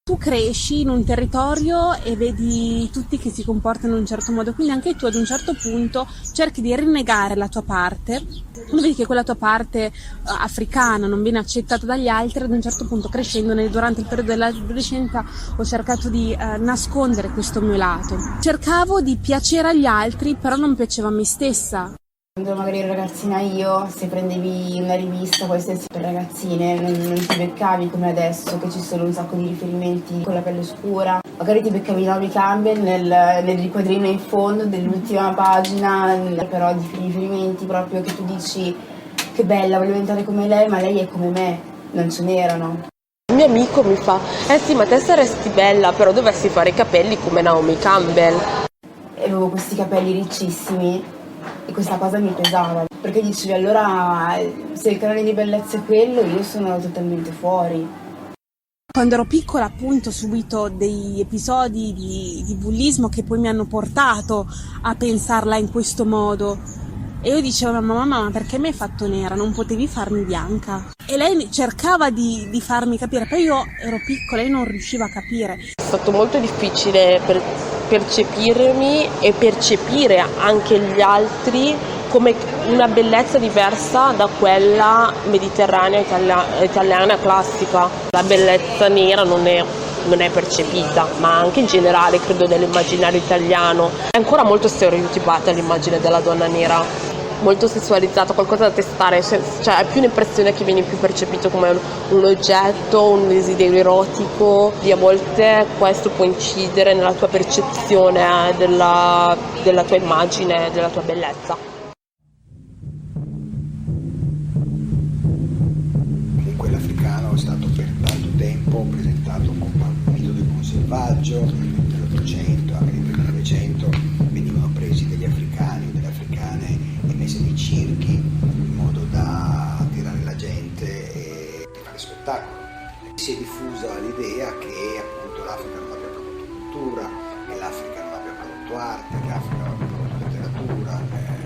tu cresci in un territorio e vedi tutti che si comportano in un certo modo, quindi anche tu ad un certo punto cerchi di rinnegare la tua parte, vedi che quella tua parte africana non viene accettata dagli altri, ad un certo punto crescendo durante il periodo dell'adolescenza ho cercato di nascondere questo mio lato. Cercavo di piacere agli altri, però non piacevo a me stessa. Quando magari ero ragazzina io, se prendevi una rivista qualsiasi per ragazzine, non ti beccavi come adesso, che ci sono un sacco di riferimenti con la pelle scura. Magari ti beccavi Naomi Campbell nel riquadrino in fondo dell'ultima pagina, però di riferimenti proprio che tu dici che bella, voglio diventare come lei, ma lei è come me, non ce n'erano. Il mio amico mi fa, sì, ma te saresti bella, però dovresti fare i capelli come Naomi Campbell. E avevo questi capelli riccissimi. E questa cosa mi pesava, perché dicevi allora se il canone di bellezza è quello, io sono totalmente fuori. Quando ero piccola appunto ho subito degli episodi di bullismo che poi mi hanno portato a pensarla in questo modo. E io dicevo a mamma, ma perché mi hai fatto nera? Non potevi farmi bianca? E lei cercava di farmi capire, poi io ero piccola e non riuscivo a capire. È stato molto difficile percepirmi e percepire anche gli altri come una bellezza diversa da quella mediterranea italiana classica. La bellezza nera non è percepita, ma anche in generale credo nell'immaginario italiano è ancora molto stereotipata l'immagine della donna nera, molto sessualizzata, qualcosa da testare, cioè è più un'impressione che viene più percepito come un oggetto, un desiderio erotico. E a volte questo può incidere nella tua percezione della tua immagine, della tua bellezza. L'africano è stato per tanto tempo presentato come un mito del buon selvaggio. Nell'Ottocento, anche nel 1900, venivano presi degli africani o delle africane e messi nei circhi in modo da attirare la gente e fare spettacolo. Si è diffusa l'idea che appunto l'Africa non abbia prodotto cultura, che l'Africa non abbia prodotto arte, che l'Africa non abbia prodotto letteratura.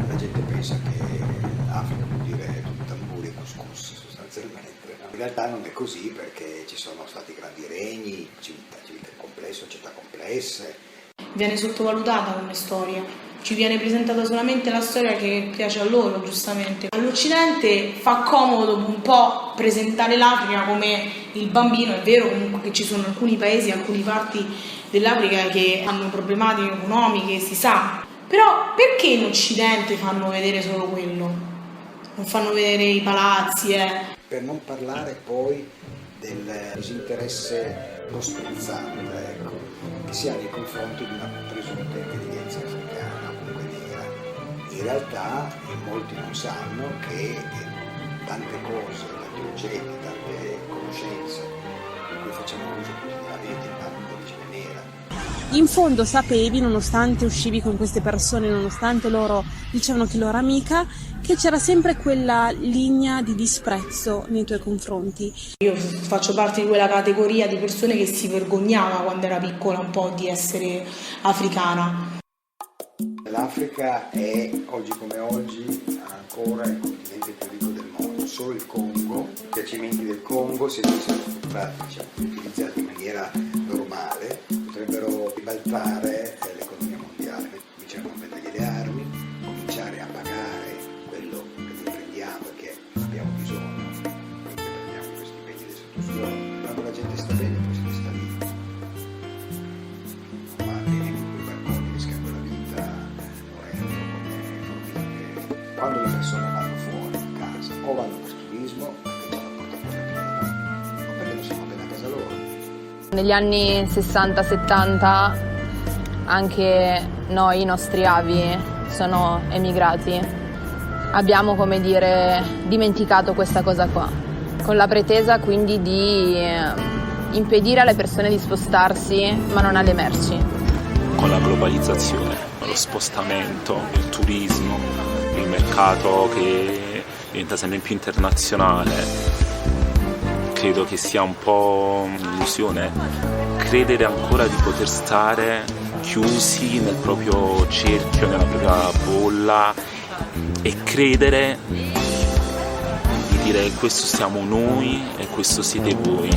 La gente pensa che l'Africa vuol dire tamburi e couscous sostanzialmente. In realtà non è così, perché ci sono stati grandi regni, civiltà complesse, società complesse. Viene sottovalutata come storia, ci viene presentata solamente la storia che piace a loro, giustamente. All'Occidente fa comodo un po' presentare l'Africa come il bambino. È vero comunque che ci sono alcuni paesi, alcune parti dell'Africa che hanno problematiche economiche, si sa. Però perché in Occidente fanno vedere solo quello? Non fanno vedere i palazzi, Per non parlare poi del disinteresse sprezzante, che si ha nei confronti di una presunta intelligenza africana o comunque nera. In realtà molti non sanno che tante cose, tanti oggetti, tante conoscenze di cui facciamo uso quotidianamente hanno un'origine nera. In fondo sapevi, nonostante uscivi con queste persone, nonostante loro dicevano che loro amica, che c'era sempre quella linea di disprezzo nei tuoi confronti. Io faccio parte di quella categoria di persone che si vergognava quando era piccola un po' di essere africana. L'Africa è, oggi come oggi, ancora il continente più ricco del mondo. Solo il Congo, i giacimenti del Congo, se fossero sfruttati, utilizzati in maniera normale, potrebbero ribaltare l'economia mondiale. Cominciare a comprare le armi, cominciare a pagare quello che noi prendiamo e che abbiamo bisogno, perché prendiamo questi stipendi del sottosuolo. Quando la gente sta bene, poi si sta lì. Non mantiene quei barconi che scambia la vita, quando le persone vanno fuori di casa o vanno per turismo, perché hanno portato la piena, o perché non sono bene a casa loro. Negli anni 60-70 anche noi, i nostri avi, sono emigrati. Abbiamo, come dire, dimenticato questa cosa qua, con la pretesa quindi di impedire alle persone di spostarsi, ma non alle merci. Con la globalizzazione, lo spostamento, il turismo, il mercato che diventa sempre più internazionale, credo che sia un po' un'illusione credere ancora di poter stare chiusi nel proprio cerchio, nella propria bolla e credere di dire questo siamo noi e questo siete voi.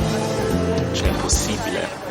Cioè è impossibile.